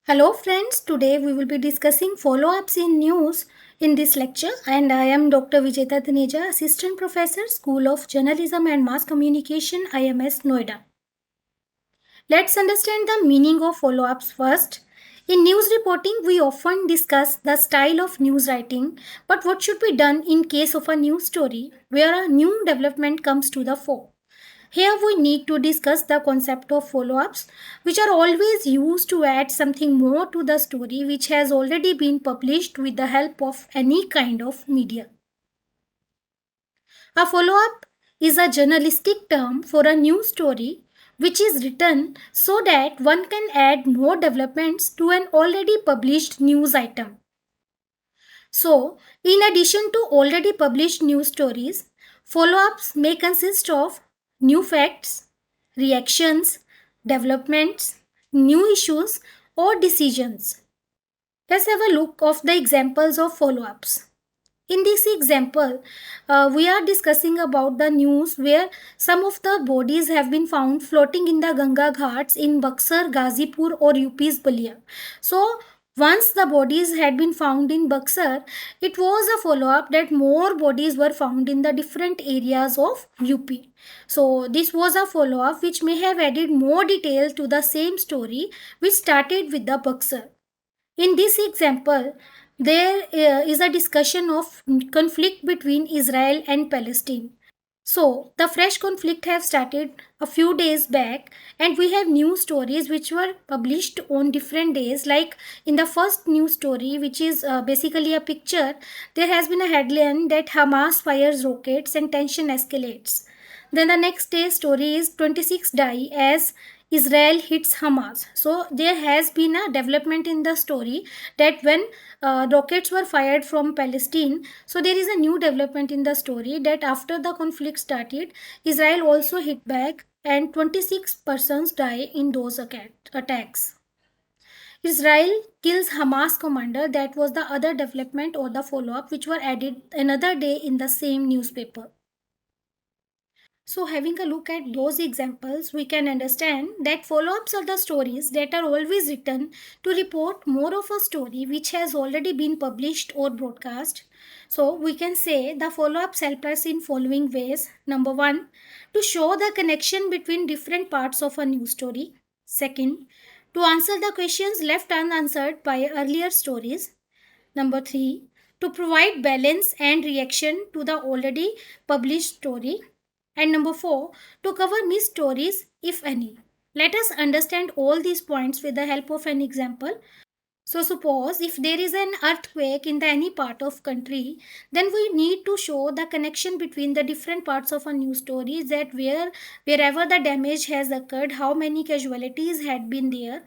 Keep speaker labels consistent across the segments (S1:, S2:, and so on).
S1: Hello friends, today we will be discussing follow-ups in news in this lecture and I am Dr. Vijeta Taneja, Assistant Professor, School of Journalism and Mass Communication, IMS Noida. Let's understand the meaning of follow-ups first. In news reporting, we often discuss the style of news writing, but what should be done in case of a news story where a new development comes to the fore? Here we need to discuss the concept of follow-ups, which are always used to add something more to the story which has already been published with the help of any kind of media. A follow-up is a journalistic term for a new story which is written so that one can add more developments to an already published news item. So, in addition to already published news stories, follow-ups may consist of new facts, reactions, developments, new issues, or decisions. Let's have a look of the examples of follow-ups. In this example, we are discussing about the news where some of the bodies have been found floating in the Ganga Ghats in Buxar, Ghazipur or UP's Balia. So, once the bodies had been found in Buxar, it was a follow-up that more bodies were found in the different areas of UP. So, this was a follow-up which may have added more detail to the same story which started with the Buxar. In this example, there is a discussion of conflict between Israel and Palestine. So, the fresh conflict have started a few days back, and we have news stories which were published on different days. Like in the first news story, which is basically a picture, there has been a headline that Hamas fires rockets and tension escalates. Then the next day story is 26 die as Israel hits Hamas. So there has been a development in the story that when rockets were fired from Palestine, so there is a new development in the story that after the conflict started, Israel also hit back and 26 persons die in those attacks. Israel kills Hamas commander. That was the other development or the follow-up which were added another day in the same newspaper. So, having a look at those examples, we can understand that follow ups are the stories that are always written to report more of a story which has already been published or broadcast. So, we can say the follow ups help us in following ways. Number one, to show the connection between different parts of a news story. Second, to answer the questions left unanswered by earlier stories. Number three, to provide balance and reaction to the already published story. And number four, to cover missed stories, if any. Let us understand all these points with the help of an example. So suppose if there is an earthquake in the any part of country, then we need to show the connection between the different parts of a news story, that wherever the damage has occurred, how many casualties had been there,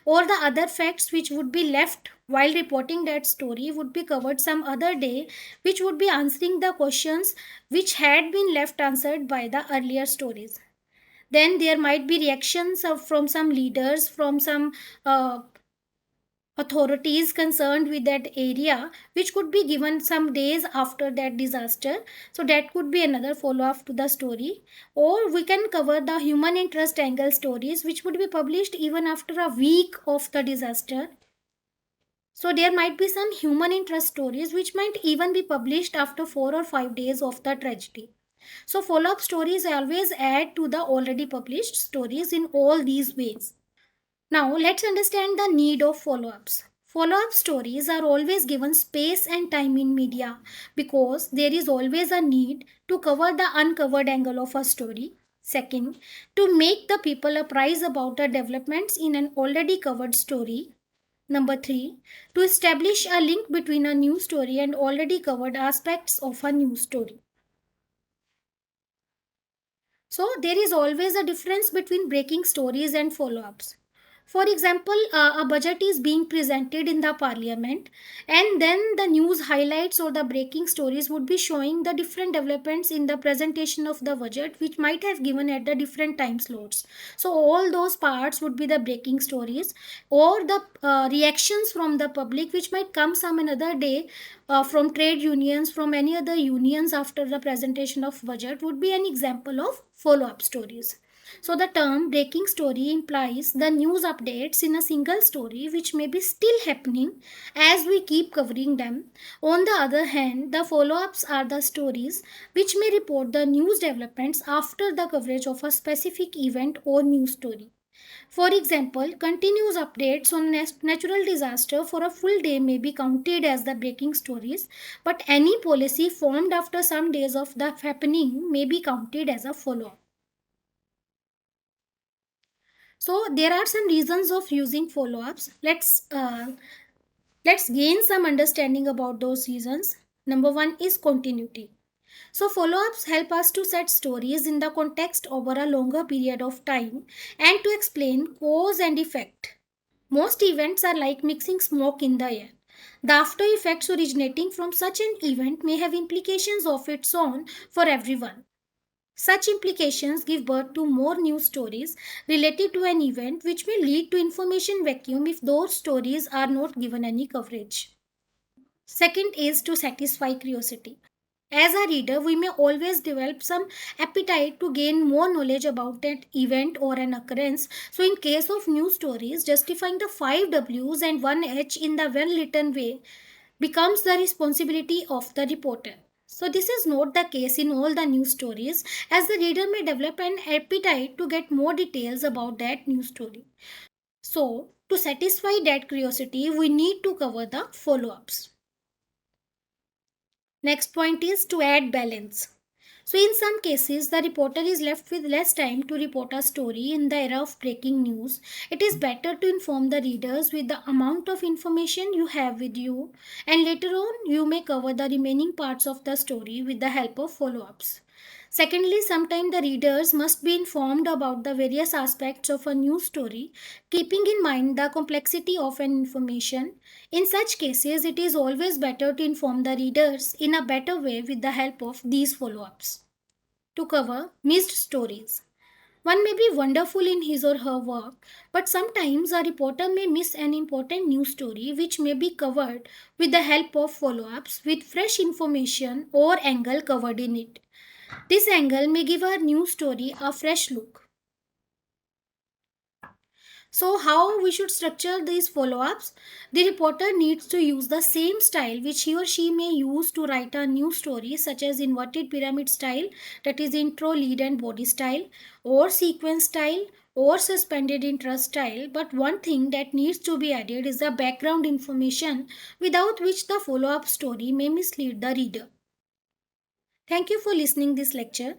S1: or the other facts which would be left while reporting that story would be covered some other day, which would be answering the questions which had been left answered by the earlier stories. Then there might be reactions from some leaders, from some authorities concerned with that area, which could be given some days after that disaster. So that could be another follow up to the story. Or we can cover the human interest angle stories which would be published even after a week of the disaster. So there might be some human interest stories which might even be published after 4 or 5 days of the tragedy. So follow up stories always add to the already published stories in all these ways. Now, let's understand the need of follow ups. Follow up stories are always given space and time in media because there is always a need to cover the uncovered angle of a story. Second, to make the people apprise about the developments in an already covered story. Number three, to establish a link between a new story and already covered aspects of a new story. So, there is always a difference between breaking stories and follow ups. For example, a budget is being presented in the parliament, and then the news highlights or the breaking stories would be showing the different developments in the presentation of the budget, which might have given at the different time slots. So, all those parts would be the breaking stories, or the reactions from the public, which might come some another day from trade unions, from any other unions after the presentation of budget, would be an example of follow up stories. So the term breaking story implies the news updates in a single story which may be still happening as we keep covering them. On the other hand, the follow-ups are the stories which may report the news developments after the coverage of a specific event or news story. For example, continuous updates on natural disaster for a full day may be counted as the breaking stories, but any policy formed after some days of the happening may be counted as a follow-up. So there are some reasons of using follow-ups. Let's gain some understanding about those reasons. Number one is continuity. So follow-ups help us to set stories in the context over a longer period of time and to explain cause and effect. Most events are like mixing smoke in the air. The after effects originating from such an event may have implications of its own for everyone. Such implications give birth to more news stories related to an event, which may lead to information vacuum if those stories are not given any coverage. Second is to satisfy curiosity. As a reader, we may always develop some appetite to gain more knowledge about that event or an occurrence. So, in case of news stories, justifying the 5 W's and 1 H in the well written way becomes the responsibility of the reporter. So, this is not the case in all the news stories, as the reader may develop an appetite to get more details about that news story. So, to satisfy that curiosity, we need to cover the follow ups. Next point is to add balance. So, in some cases, the reporter is left with less time to report a story in the era of breaking news. It is better to inform the readers with the amount of information you have with you, and later on, you may cover the remaining parts of the story with the help of follow ups. Secondly, sometimes the readers must be informed about the various aspects of a news story, keeping in mind the complexity of an information. In such cases, it is always better to inform the readers in a better way with the help of these follow ups. To cover missed stories. One may be wonderful in his or her work, but sometimes a reporter may miss an important news story which may be covered with the help of follow ups with fresh information or angle covered in it. This angle may give our news story a fresh look. So, how we should structure these follow ups? The reporter needs to use the same style which he or she may use to write a news story, such as inverted pyramid style, that is, intro, lead, and body style, or sequence style, or suspended interest style. But one thing that needs to be added is the background information, without which the follow up story may mislead the reader. Thank you for listening this lecture.